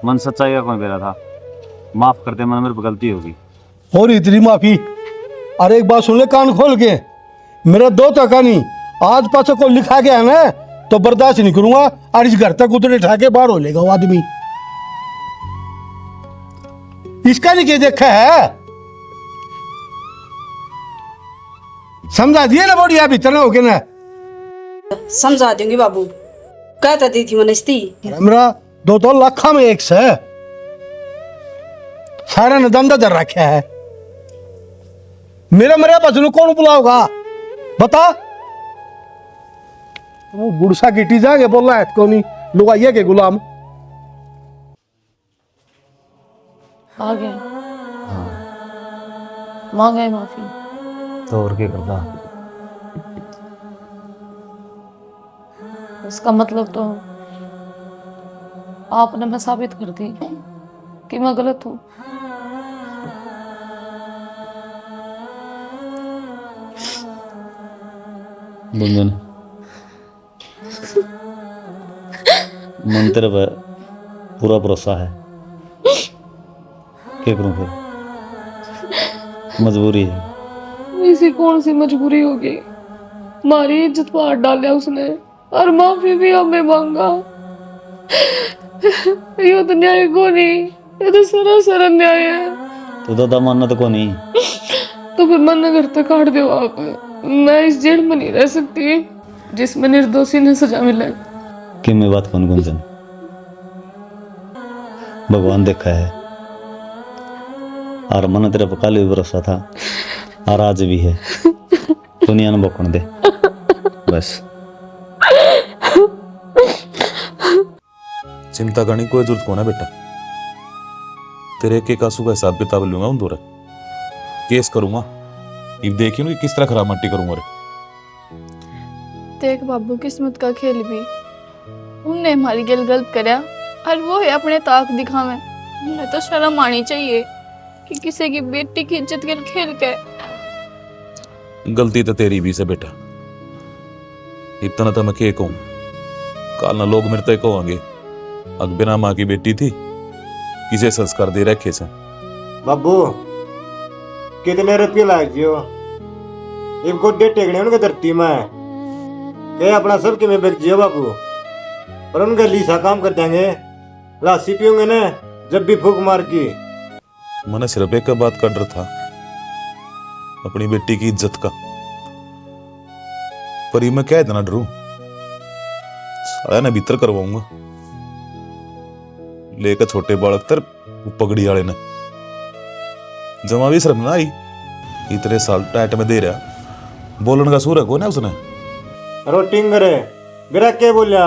मन सच्चाई का कौन बेरा था, माफ करते मन मेरे गलती होगी और इतनी माफी। अरे एक बात सुन ले कान खोल के, मेरा दो टका नहीं आज पाछे को लिखा गया ना तो बर्दाश्त नहीं करूंगा, और इस घर तक उतरे ठा के बाहर हो लेगा वो आदमी। इसका नहीं क्या देखा है? समझा दिए ना बोड़ी आप इतना हो गए ना। समझा दूंगी बाबू, कहता दी थी मनस्ती मेरा 2 लाखा में एक से सारा ने धंधा धर रखा है। मेरे मेरे पास कौन बुलाओगा बता। वो गुड़सा गिटी जाके बोल रहा है कौन लोग आइए के गुलाम आ गए, मांगे माफी। तो और क्या करता? इसका मतलब तो आपने मैं साबित कर दी कि मैं गलत हूँ। गुंजन, मन तेरे पे पूरा भरोसा है। क्या करूं फिर, मजबूरी है। ऐसी कौन सी मजबूरी होगी? हमारी इज्जत पर हाथ डाला उसने और माफी भी हमें मांगा। ये तो न्याय को नहीं, ये तो सरासर अन्याय है। तो दादा मानना तो को नहीं। तो फिर मन घर तक काट दो आप। मैं इस जेल में नहीं रह सकती जिसमें निर्दोषी ने सजा मिले। कि मैं बात कौन गुंजन, भगवान देखा है और मन तेरे पर काले भी भरोसा था और आज भी है। दुनिया ने बकन दे बस। चिंता करने की कोई जरूरत कौन है बेटा। तेरे एक आंसू का हिसाब किताब लूंगा उन दोरा, केस करूंगा। अब देखियो ना कि किस तरह खराब मट्टी करूंगा रे। देख बाबू, किस्मत का खेल भी उनने हमारी गल गलत करया और वो है अपने ताक दिखावे। मैं तो शर्म आनी चाहिए कि किसी की बेटी की इज्जत गल खेल के। गलती तो तेरी भी से बेटा। इतना तो मैं क्या कहूं, काल ना लोग मेरे तक कहेंगे अग बिना माँ की बेटी थी, किसे संस्कार दे रखे से। बाबू कितने रुपये लाग जियो, एक गोडे टेकने उनके धरती में कहे अपना सब कि मैं बेच जियो बाबू। और उनके लीसा काम कर देंगे, लासी पियोगे ना जब भी फूक मार की। मैंने सिर्फ एक बात का डर था, अपनी बेटी की इज्जत का। पर ये मैं क्या इतना डरूं, साला ने भीतर करवाऊंगा लेकर छोटे बालक तर पगड़ी वाले ने। जमा भी शर्म ना आई, इतने साल टाइट में दे रहा, बोलन का सूर है कौन है उसने। रोटिंग करे बिरा के बोलिया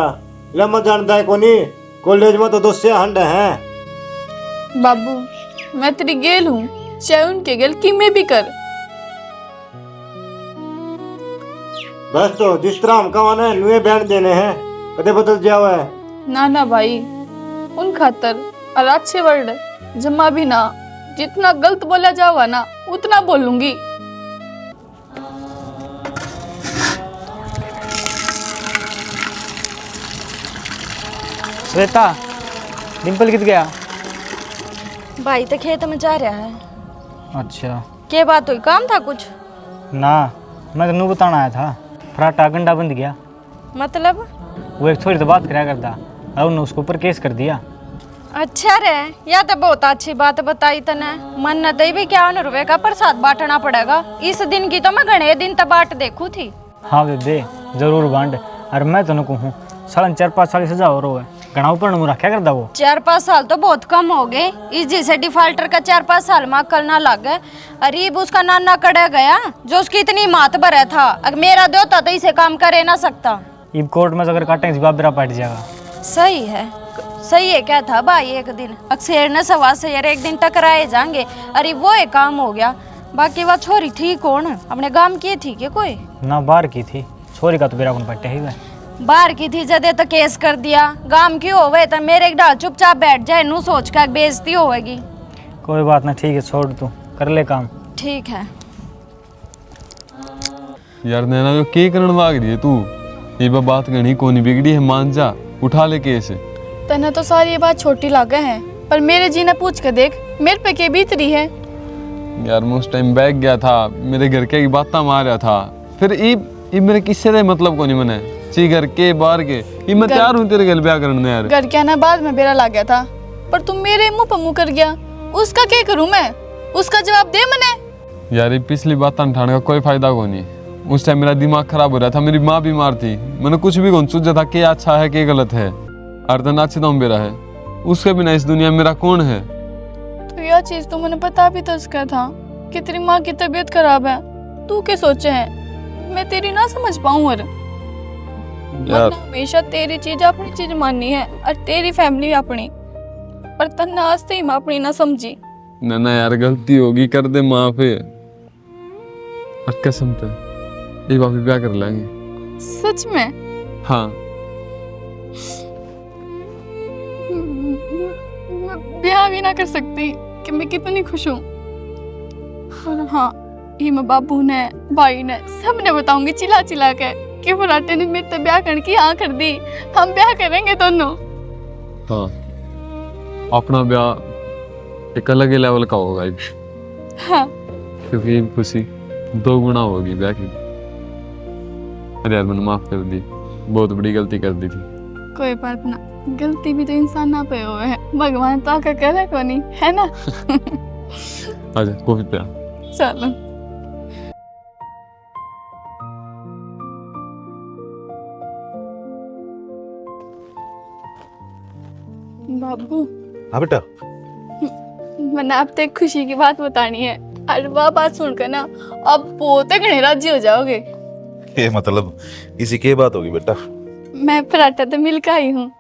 लम्मा जानता है कोनी, कॉलेज में तो दोस्तियां हंड हैं। बाबू मैं तेरी गेल हूँ, चाहे उनके गेल की में भी कर। बस तो जिस तरह हम कमाना है नुए बयान देने हैं, कदे बदल जाओ है। ना ना भाई, उन खातर और अच्छे वर्ड जमा भी ना, जितना गलत बोला जावा ना उतना बोलूंगी। श्वेता, डिम्पल कित गया? भाई तो खेत में जा रहा है। अच्छा, क्या बात हुई, काम था कुछ? ना मैं तो नू बताना आया था, फराटा गंडा बंद गया। मतलब? वो एक छोरी तो बात कराया करता, अब उन्होंने उसके ऊपर केस कर दिया। अच्छा रे, यह तो बहुत अच्छी बात बताई तने। मन्नत भी 51 रुपए का प्रसाद बांटना पड़ेगा। इस दिन की तो मैं घने दिन तक बाट देखू थी। हाँ बेबे जरूर बांट। और मैं तो हूँ साल 4-5 साल सजा हो रहा है, घना ऊपर मुँह रखा करता वो। 4-5 साल तो बहुत कम हो गए। इस जैसे डिफाल्टर का 4-5 साल में अकल ना लग गए। अरीब उसका नाना कड़ा गया जो उसकी इतनी मात भरा था। अगर मेरा देवता तो इसे काम करे ना सकता। इब कोर्ट में अगर काटेंगे जवाब मेरा पाट जाएगा। सही है, सही है क्या था भाई। एक दिन अक्सर न सवा से यार एक दिन टकराए जाएंगे। अरे वो एक काम हो गया। बाकी वह छोरी थी कौन, अपने गांव की थी क्या कोई? ना बाहर की थी, छोरी का तो मेरा कौन पट्टे ही हुआ। बाहर की थी जदे तो केस कर दिया। गांव की होवे तो मेरे एक डाल चुपचाप बैठ जाए, नू सोच कर बेइज्जती होगी। कोई बात ना, ठीक है छोड़ तू, कर ले काम। ठीक है यार नैना जो के करण मांग रही है तू, ये बात करनी कोनी बिगड़ी है, मान जा, उठा ले केस। तने तो सारी ये बात छोटी लागे है, पर मेरे जी ने पूछ के देख मेरे पे के बीत रही है। यार मैं उस टाइम बैग गया था, मेरे घर के बात मारा था। फिर ई मेरे किससे दे मतलब को नहीं मने ची घर के बाहर के ई मैं तैयार हूं तेरे घर ब्याह करने यार। घर क्या ना बाद में बेरा लग गया था, पर तुम मेरे मुंह पर मुंह कर गया। उसका क्या करूं मैं, उसका जवाब दे मने। यार पिछली बात ठाने का कोई फायदा को नहीं। उस टाइम मेरा दिमाग खराब हो रहा था, मेरी माँ बीमार थी, मैंने कुछ भी कौन सोचा था क्या अच्छा है क्या गलत है। अर्धन अच्छे दाम मेरा है, उसके बिना इस दुनिया में मेरा कौन है। तो यह चीज तो मैंने बता भी तो उसका था कि तेरी माँ की तबीयत खराब है, तू क्या सोचे है मैं तेरी ना समझ पाऊँ। और यार हमेशा तेरी चीज अपनी चीज माननी है और तेरी फैमिली अपनी, पर तन्ना आज से मैं अपनी ना समझी। ना यार गलती होगी, कर दे माफ है। और कसम पे एक बार ब्याह कर लेंगे। सच में? हाँ ब्याह भी ना कर सकती कि मैं कितनी खुश हूँ। और हाँ, ये मैं बाबू ने भाई ने सब ने बताऊंगी चिल्ला चिल्ला के कि फराटे ने मेरे तो ब्याह करने की हाँ कर दी, हम ब्याह करेंगे दोनों। हाँ, अपना ब्याह एक अलग ही लेवल का होगा ये। हाँ, क्योंकि ये खुशी 2 गुना होगी ब्याह की। अरे यार मैंने माफ कर दी, बहुत बड़ी गलती कर दी थी। कोई बात ना, गलती भी तो इंसान ना पे हुए है, भगवान तो आका करे को नहीं है ना। आजा कॉफी पे आ। चलो। बाबू, हाँ बेटा, मैंने अब तक खुशी की बात बतानी है और वह बात सुनकर ना अब बहुत घने राजी हो जाओगे। ये मतलब इसी की बात होगी बेटा। मैं पराठा तो मिल के आई हूँ।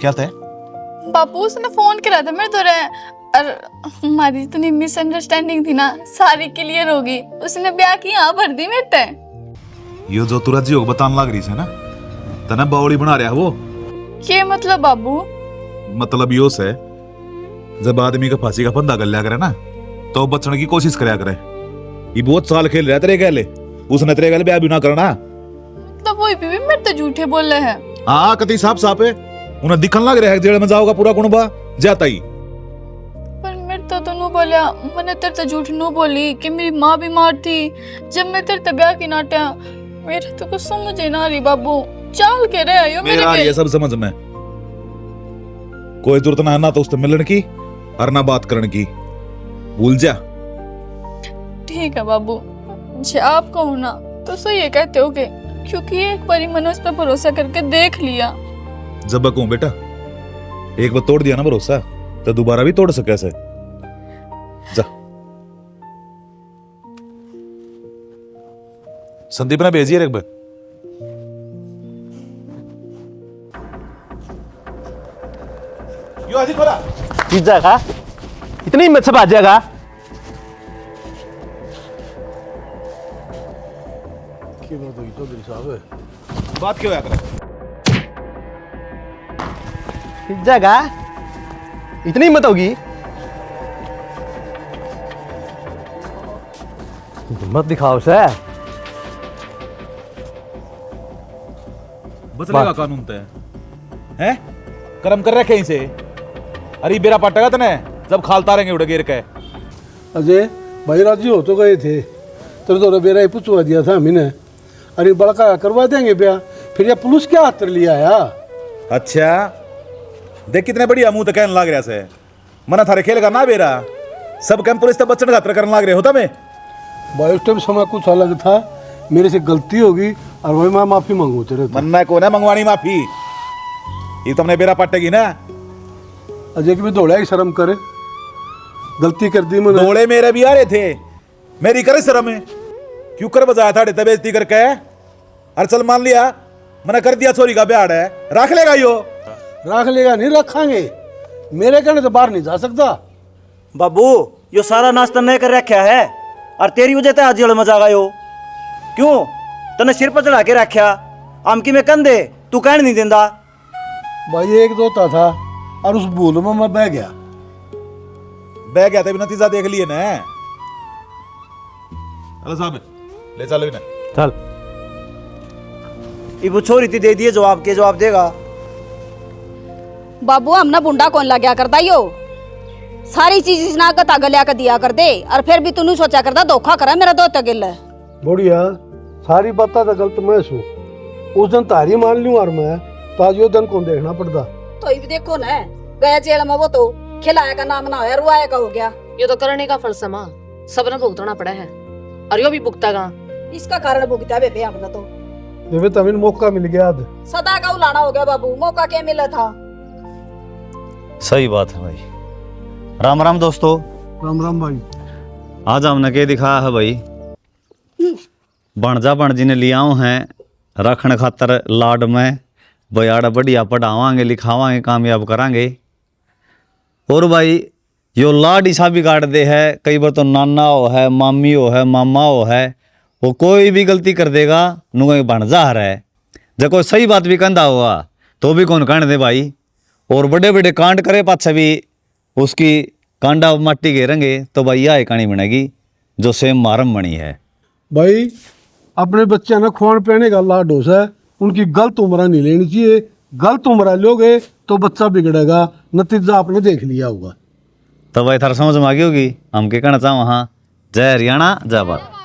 क्या थे? बापू उसने फोन करा था मेरे तो और हमारी इतनी मिसअंडरस्टैंडिंग थी ना, सारी क्लियर होगी। उसने ब्याह की हाँ भर दी मेरे ते। यो जो तू राजी हो बताने लग रही है ना, तना बावड़ी बना रहा है वो। ये मतलब बाबू? मतलब यो से जब आदमी का फांसी का फंदा कर लिया करे ना, तो बचने की कोशिश करया करे। ये बहुत साल खेल रहा तेरे गले, उसने तेरे गले ब्याह भी ना करना। तो वो भी मेरे तो झूठे बोल रहे हैं। हाँ कति साफ साफ है, उन्हें दिखन लग रहा है जेल में जाओगा पूरा कुनबा जाता ही। पर मेरे तो नु बोलिया, मैंने तेरे तो झूठ नु बोली कि मेरी माँ बीमार थी जब मैं तेरे तो ब्याह की नाटा। मेरे तो कुछ समझ ही ना रही बाबू, चाल के रहे आयो मेरे मेरा ये सब समझ में कोई जरूरत ना है ना तो उससे मिलने की और ना बात करने की, भूल जा। ठीक है बाबू, जब आप कहो ना तो सही है कहते होगे, क्योंकि एक बारी मैंने उस पर भरोसा करके देख लिया। जब कहूं बेटा, एक बार तोड़ दिया ना भरोसा तो दोबारा भी तोड़ सके ऐसे। जा संदीप ने भेजी है एक बार। यो आज खोला पिज्जा का इतनी हिम्मत से भाग जाएगा? क्या बात हुई चौधरी साहब? बात क्यों कर? पिज्जा का इतनी हिम्मत होगी? हिम्मत दिखाओ से। बचलेगा कानून तय है, कर्म कर रखे इसे। अरे बेरा पटेगा तने जब खालता रहेंगे उड़ गिर के। अजय भाई राजी हो तो गए थे, तेरे तो बेरा ही पूछवा दिया था हमने। अरे बड़का करवा देंगे ब्याह, फिर ये पुलिस क्या हाथ लिया आया? अच्छा देख कितने बढ़िया मुंह तो कहने लग रहा से, मना थारे खेल का ना बेरा सब कैंप पुलिस तक बच्चन खातर करने लग रहे होता मैं। भाई उस टाइम समय कुछ अलग था, मेरे से गलती होगी और वही मैं माफी मांगू तेरे से। मन्ना को ना मंगवानी माफी, ये तुमने बेरा पटेगी ना। अजय की भी दौड़ा ही शर्म करे, गलती कर दी मैंने। दौड़े मेरे भी आ रहे थे, मेरी करे शर्म है क्यों कर बजाया था बेइज्जती करके। अरे चल मान लिया मैंने कर दिया, छोरी का ब्याह है, रख लेगा यो? रख लेगा नहीं रखांगे, मेरे कहने तो बाहर नहीं जा सकता। बाबू यो सारा नाश्ता नहीं कर रखा है और तेरी वजह से आज जेल में जा गयो। क्यों तने सिर पर चढ़ा के रखा, आमकी में कंधे तू कहने नहीं देंदा। भाई एक दोता था और उस भूल में मैं बह गया। बह गया था भी नतीजा देख लिए ना। हेलो साहब ले चलो इन्हें। चल इबू छोरी थी दे दिए जवाब के जवाब देगा। बाबू हमने बुंडा कौन लग्या करता यो, सारी चीज इसना का गलिया का दिया कर दे और फिर भी तूने सोचा करता धोखा करा मेरा दो तगिल। बढ़िया सारी बातें तो गलत मैं सू, उस दिन तारी मान लूं और मैं तो आज यो दिन कौन देखना पड़ता। तो ये देखो ना गया जेल में, वो तो खिलाया का नाम ना होया रुआया का हो गया। ये तो करने का फल समा सबने भुगतना पड़ा है। और यो भी भुगतागा। इसका कारण भुगता है बेबे अपना तो। बेबे तभी मौका मिल गया आज। सदा का उलाना हो गया बाबू, मौका क्या मिला था। सही बात है भाई। राम राम दोस्तों। राम राम भाई। आज हमने के दिखाया है भाई, बनजा बनजी ने लिया हैं रखने खातर लाड में, बयाड़ा बढ़िया पढ़ावांगे लिखावांगे कामयाब करांगे। और भाई यो लाड ईसा बिगाड़ दे है, कई बार तो नाना हो है, मामी हो है, मामा हो है, वो कोई भी गलती कर देगा नुआ बनजा है। जब कोई सही बात भी कंधा हुआ तो भी कौन कहने दे भाई। और बड़े बड़े कांड करे पाछे भी उसकी कांडा माटी घेरेंगे तो भाई यह कहानी बनेगी जो सेम मारम बनी है। भाई अपने बच्चे ना खुआन पीने का लाड हो है, उनकी गलत उम्र नहीं लेनी चाहिए। गलत उम्र लोगे तो बच्चा बिगड़ेगा, नतीजा आपने देख लिया होगा। तो भाई थारा समझ में आ गई होगी हम क्या कहना चाहूँ। हाँ, जय हरियाणा जय भारत।